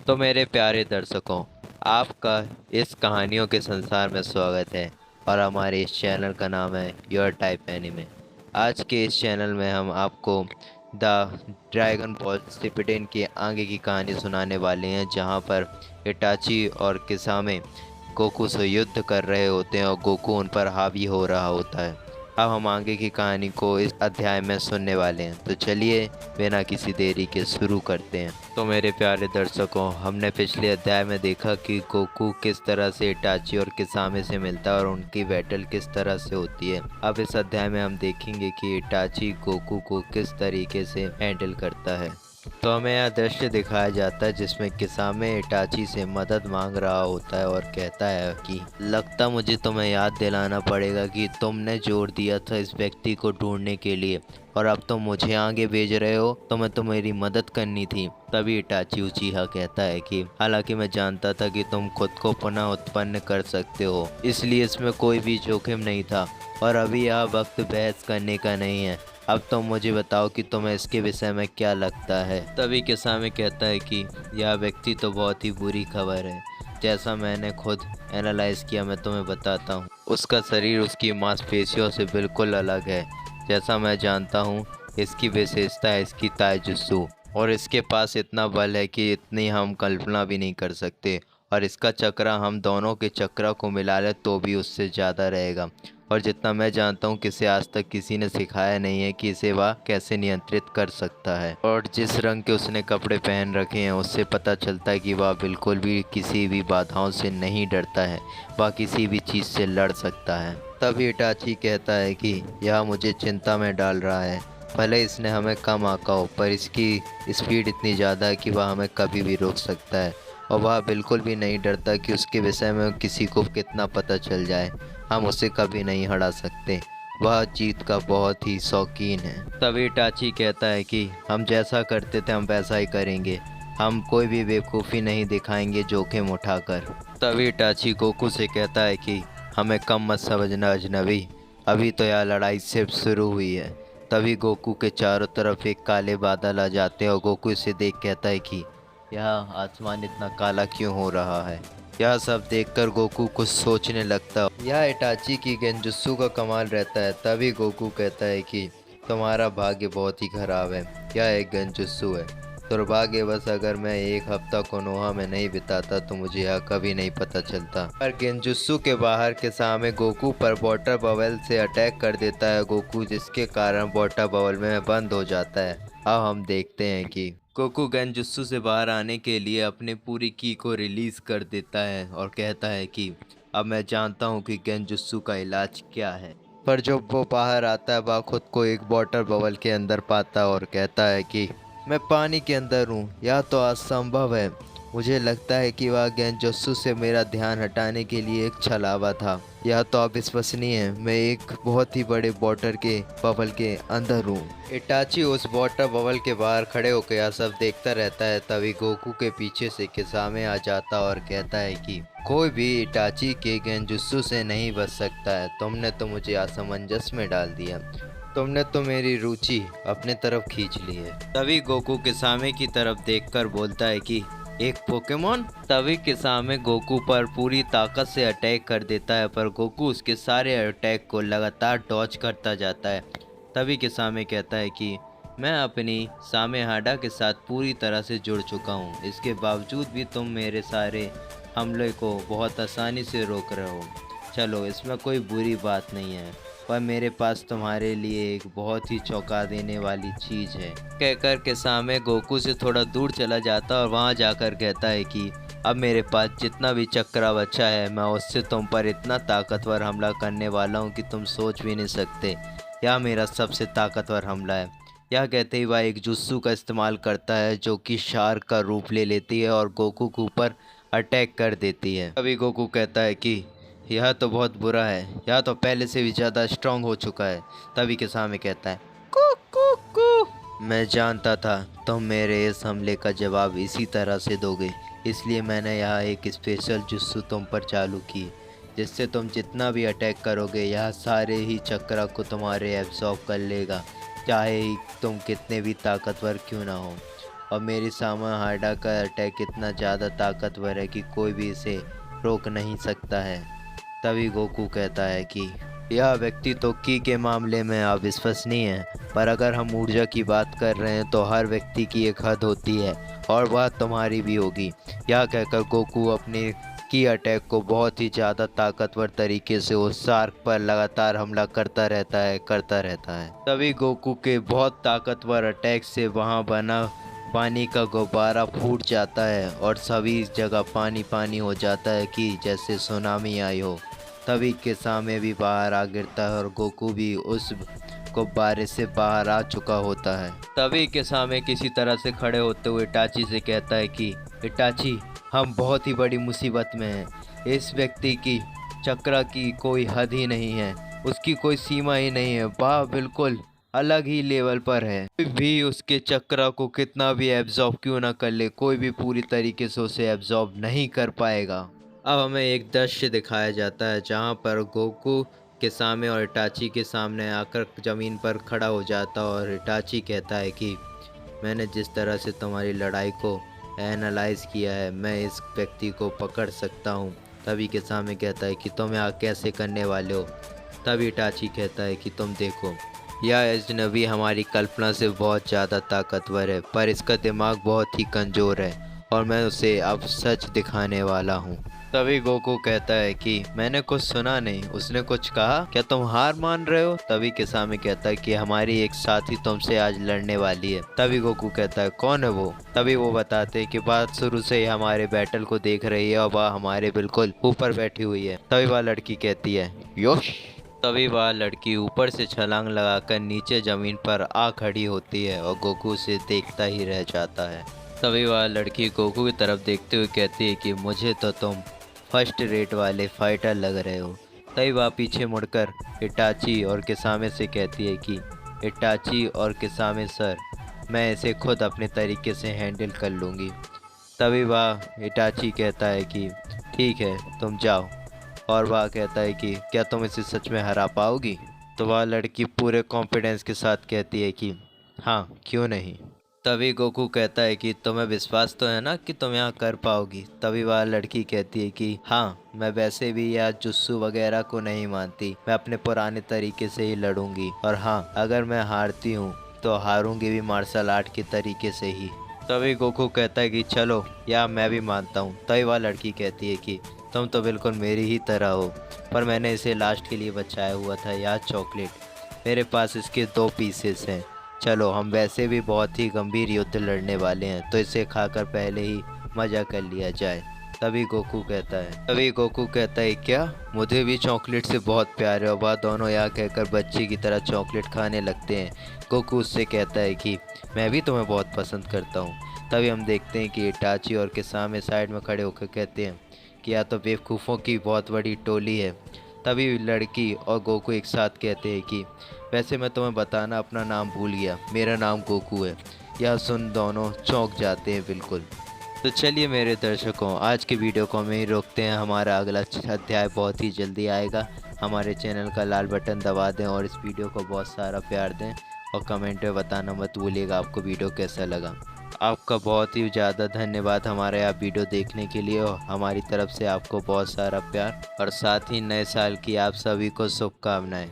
तो मेरे प्यारे दर्शकों, आपका इस कहानियों के संसार में स्वागत है। और हमारे इस चैनल का नाम है योर टाइप एनिमे। आज के इस चैनल में हम आपको द ड्रैगन बॉल शिपडेन की आगे की कहानी सुनाने वाले हैं, जहां पर इटाची और किसामे गोकू से युद्ध कर रहे होते हैं और गोकू उन पर हावी हो रहा होता है। अब हम आगे की कहानी को इस अध्याय में सुनने वाले हैं, तो चलिए बिना किसी देरी के शुरू करते हैं। तो मेरे प्यारे दर्शकों, हमने पिछले अध्याय में देखा कि गोकू किस तरह से इटाची और किसामे से मिलता है और उनकी बैटल किस तरह से होती है। अब इस अध्याय में हम देखेंगे कि इटाची गोकू को किस तरीके से हैंडल करता है। तो हमें यह दृश्य दिखाया जाता है जिसमें किसामे इटाची से मदद मांग रहा होता है और कहता है कि लगता मुझे तुम्हें याद दिलाना पड़ेगा कि तुमने जोर दिया था इस व्यक्ति को ढूंढने के लिए, और अब तुम मुझे आगे भेज रहे हो, तो मैं तो मेरी मदद करनी थी। तभी इटाची उचीहा कहता है कि हालांकि मैं जानता था कि तुम खुद को पुनः उत्पन्न कर सकते हो, इसलिए इसमें कोई भी जोखिम नहीं था, और अभी यह वक्त बहस करने का नहीं है। अब तुम मुझे बताओ कि तुम्हें इसके विषय में क्या लगता है। तभी किसामे कहता है कि यह व्यक्ति तो बहुत ही बुरी खबर है। जैसा मैंने खुद एनालाइज किया, मैं तुम्हें बताता हूँ। उसका शरीर उसकी मांसपेशियों से बिल्कुल अलग है। जैसा मैं जानता हूँ, इसकी विशेषता है इसकी ताइजुत्सु, और इसके पास इतना बल है कि इतनी हम कल्पना भी नहीं कर सकते। और इसका चक्र हम दोनों के चक्र को मिला ले तो भी उससे ज़्यादा रहेगा। और जितना मैं जानता हूँ, किसे आज तक किसी ने सिखाया नहीं है कि इसे वह कैसे नियंत्रित कर सकता है। और जिस रंग के उसने कपड़े पहन रखे हैं, उससे पता चलता है कि वह बिल्कुल भी किसी भी बाधाओं से नहीं डरता है। वह किसी भी चीज़ से लड़ सकता है। तभी इटाची कहता है कि यह मुझे चिंता में डाल रहा है। भले इसने हमें कम आंका हो, पर इसकी स्पीड इतनी ज़्यादा है कि वह हमें कभी भी रोक सकता है। और वह बिल्कुल भी नहीं डरता कि उसके विषय में किसी को कितना पता चल जाए, हम उसे कभी नहीं हरा सकते। वह जीत का बहुत ही शौकीन है। तभी टाची कहता है कि हम जैसा करते थे हम वैसा ही करेंगे। हम कोई भी बेवकूफ़ी नहीं दिखाएंगे जोखिम उठाकर। तभी टाची गोकू से कहता है कि हमें कम मत समझना अजनबी, अभी तो यह लड़ाई सिर्फ शुरू हुई है। तभी गोकू के चारों तरफ एक काले बादल आ जाते हैं और गोकू इसे देख कहता है कि यह आसमान इतना काला क्यों हो रहा है। यह सब देखकर गोकू कुछ सोचने लगता है। यह इटाची की गेंजुत्सु का कमाल रहता है। तभी गोकू कहता है कि तुम्हारा भाग्य बहुत ही खराब है। यह एक गेंजुत्सु है। दुर्भाग्यवश अगर मैं एक हफ्ता कोनोहा में नहीं बिताता तो मुझे यह कभी नहीं पता चलता। पर गेंजुत्सु के बाहर के सामने गोकू पर वाटर बबल से अटैक कर देता है गोकू, जिसके कारण वाटर बबल में बंद हो जाता है। अब हम देखते हैं कि गोकू गेंजुत्सु से बाहर आने के लिए अपने पूरी की को रिलीज कर देता है और कहता है कि अब मैं जानता हूँ कि गेंजुत्सु का इलाज क्या है। पर जब वो बाहर आता है, वह खुद को एक वाटर बबल के अंदर पाता है और कहता है कि मैं पानी के अंदर हूँ, यह तो असंभव है। मुझे लगता है कि वह गेंजुत्सु से मेरा ध्यान हटाने के लिए एक छलावा था। यह तो अविश्वसनीय है। मैं एक बहुत ही बड़े वाटर के बबल के अंदर हूँ। इटाची उस वाटर बबल के बाहर खड़े होकर यह सब देखता रहता है। तभी गोकू के पीछे से किसामे आ जाता और कहता है कि कोई भी इटाची के गेंजुत्सु से नहीं बच सकता है। तुमने तो मुझे असमंजस में डाल दिया। तुमने तो मेरी रुचि अपने तरफ खींच ली है। तभी गोकू किसामे की तरफ देखकर बोलता है कि एक पोकेमोन। तभी किसामे गोकू पर पूरी ताकत से अटैक कर देता है, पर गोकू उसके सारे अटैक को लगातार डॉज करता जाता है। तभी किसामे कहता है कि मैं अपनी सामेहाडा के साथ पूरी तरह से जुड़ चुका हूँ, इसके बावजूद भी तुम मेरे सारे हमले को बहुत आसानी से रोक रहे हो। चलो, इसमें कोई बुरी बात नहीं है, पर मेरे पास तुम्हारे लिए एक बहुत ही चौंका देने वाली चीज़ है। कहकर किसामे गोकू से थोड़ा दूर चला जाता और वहाँ जाकर कहता है कि अब मेरे पास जितना भी चक्रा बचा है, मैं उससे तुम पर इतना ताकतवर हमला करने वाला हूँ कि तुम सोच भी नहीं सकते। यह मेरा सबसे ताकतवर हमला है। यह कहते ही वह एक जुत्सु का इस्तेमाल करता है, जो कि शार्क का रूप ले लेती है और गोकू के ऊपर अटैक कर देती है। तभी गोकू कहता है कि यह तो बहुत बुरा है, यह तो पहले से भी ज़्यादा स्ट्रांग हो चुका है। तभी किसामे कहता है कू कू कू, मैं जानता था तुम मेरे इस हमले का जवाब इसी तरह से दोगे, इसलिए मैंने यहाँ एक स्पेशल जुत्सु तुम पर चालू की, जिससे तुम जितना भी अटैक करोगे यह सारे ही चक्रा को तुम्हारे एब्जॉर्ब कर लेगा, चाहे ही तुम कितने भी ताकतवर क्यों ना हो। और मेरी सामा हार्डा का अटैक इतना ज़्यादा ताकतवर है कि कोई भी इसे रोक नहीं सकता है। तभी गोकू कहता है कि यह व्यक्ति तो की के मामले में अविश्वसनीय है, पर अगर हम ऊर्जा की बात कर रहे हैं तो हर व्यक्ति की एक हद होती है और वह तुम्हारी भी होगी। यह कहकर गोकू अपने की अटैक को बहुत ही ज़्यादा ताकतवर तरीके से उस शार्क पर लगातार हमला करता रहता है। तभी गोकू के बहुत ताकतवर अटैक से वहाँ बना पानी का गुब्बारा फूट जाता है और सभी जगह पानी पानी हो जाता है कि जैसे सुनामी आई हो। तभी किसामे भी बाहर आ गिरता है और गोकू भी उस गुब्बारे से बाहर आ चुका होता है। तभी किसामे किसी तरह से खड़े होते हुए इटाची से कहता है कि इटाची, हम बहुत ही बड़ी मुसीबत में हैं। इस व्यक्ति की चक्र की कोई हद ही नहीं है, उसकी कोई सीमा ही नहीं है, वह बिल्कुल अलग ही लेवल पर है। कोई भी उसके चक्र को कितना भी एब्जॉर्ब क्यों ना कर ले, कोई भी पूरी तरीके से उसे एब्जॉर्ब नहीं कर पाएगा। अब हमें एक दृश्य दिखाया जाता है जहाँ पर गोकू किसामे और इटाची के सामने आकर ज़मीन पर खड़ा हो जाता है और इटाची कहता है कि मैंने जिस तरह से तुम्हारी लड़ाई को एनालाइज किया है, मैं इस व्यक्ति को पकड़ सकता हूँ। तभी किसामे कहता है कि तुम यहाँ कैसे करने वाले हो। तभी इटाची कहता है कि तुम देखो, यह अजनबी हमारी कल्पना से बहुत ज़्यादा ताकतवर है, पर इसका दिमाग बहुत ही कमज़ोर है और मैं उसे अब सच दिखाने वाला हूँ। तभी गोकू कहता है कि मैंने कुछ सुना नहीं, उसने कुछ कहा, क्या तुम हार मान रहे हो? तभी किसामी कहता है कि हमारी एक साथी तुमसे आज लड़ने वाली है। तभी गोकू कहता है कौन है वो? तभी वो बताते हैं कि बात शुरू से ही हमारे बैटल को देख रही है और वह हमारे बिल्कुल ऊपर बैठी हुई है। तभी वह लड़की कहती है योश। तभी वह लड़की ऊपर से छलांग लगाकर नीचे ज़मीन पर आ खड़ी होती है और गोकू उसे देखता ही रह जाता है। तभी वह लड़की गोकू की तरफ देखते हुए कहती है कि मुझे तो तुम फर्स्ट रेट वाले फाइटर लग रहे हो। तभी वह पीछे मुड़कर इटाची और किसामे से कहती है कि इटाची और किसामे सर, मैं इसे खुद अपने तरीके से हैंडल कर लूँगी। तभी वह इटाची कहता है कि ठीक है, तुम जाओ। और वह कहता है कि क्या तुम इसे सच में हरा पाओगी? तो वह लड़की पूरे कॉन्फिडेंस के साथ कहती है कि हाँ, क्यों नहीं। तभी गोकू कहता है कि तुम्हें विश्वास तो है ना कि तुम यहाँ कर पाओगी? तभी वह लड़की कहती है कि हाँ, मैं वैसे भी यह जुस्सू वगैरह को नहीं मानती, मैं अपने पुराने तरीके से ही लड़ूंगी, और हाँ, अगर मैं हारती हूँ तो हारूंगी भी मार्शल आर्ट के तरीके से ही। तभी गोकू कहता है कि चलो, या मैं भी मानता हूँ। तभी वह लड़की कहती है कि तुम तो बिल्कुल मेरी ही तरह हो, पर मैंने इसे लास्ट के लिए बचाया हुआ था, यह चॉकलेट, मेरे पास इसके 2 पीसेस हैं। चलो, हम वैसे भी बहुत ही गंभीर युद्ध लड़ने वाले हैं, तो इसे खाकर पहले ही मज़ा कर लिया जाए। तभी गोकू कहता है क्या? मुझे भी चॉकलेट से बहुत प्यार है। और वह दोनों यहाँ कहकर बच्चे की तरह चॉकलेट खाने लगते हैं। गोकू उससे कहता है कि मैं भी तुम्हें बहुत पसंद करता हूँ। तभी हम देखते हैं कि इटाची और किसामे साइड में खड़े होकर कहते हैं कि या तो बेवकूफ़ों की बहुत बड़ी टोली है। तभी लड़की और गोकू एक साथ कहते हैं कि वैसे मैं तुम्हें बताना अपना नाम भूल गया, मेरा नाम गोकू है। यह सुन दोनों चौंक जाते हैं बिल्कुल। तो चलिए मेरे दर्शकों, आज की वीडियो को हम यहीं रोकते हैं। हमारा अगला अध्याय बहुत ही जल्दी आएगा। हमारे चैनल का लाल बटन दबा दें और इस वीडियो को बहुत सारा प्यार दें और कमेंट में बताना मत भूलिएगा आपको वीडियो कैसा लगा। आपका बहुत ही ज़्यादा धन्यवाद हमारे यहाँ वीडियो देखने के लिए, और हमारी तरफ से आपको बहुत सारा प्यार और साथ ही नए साल की आप सभी को शुभकामनाएं।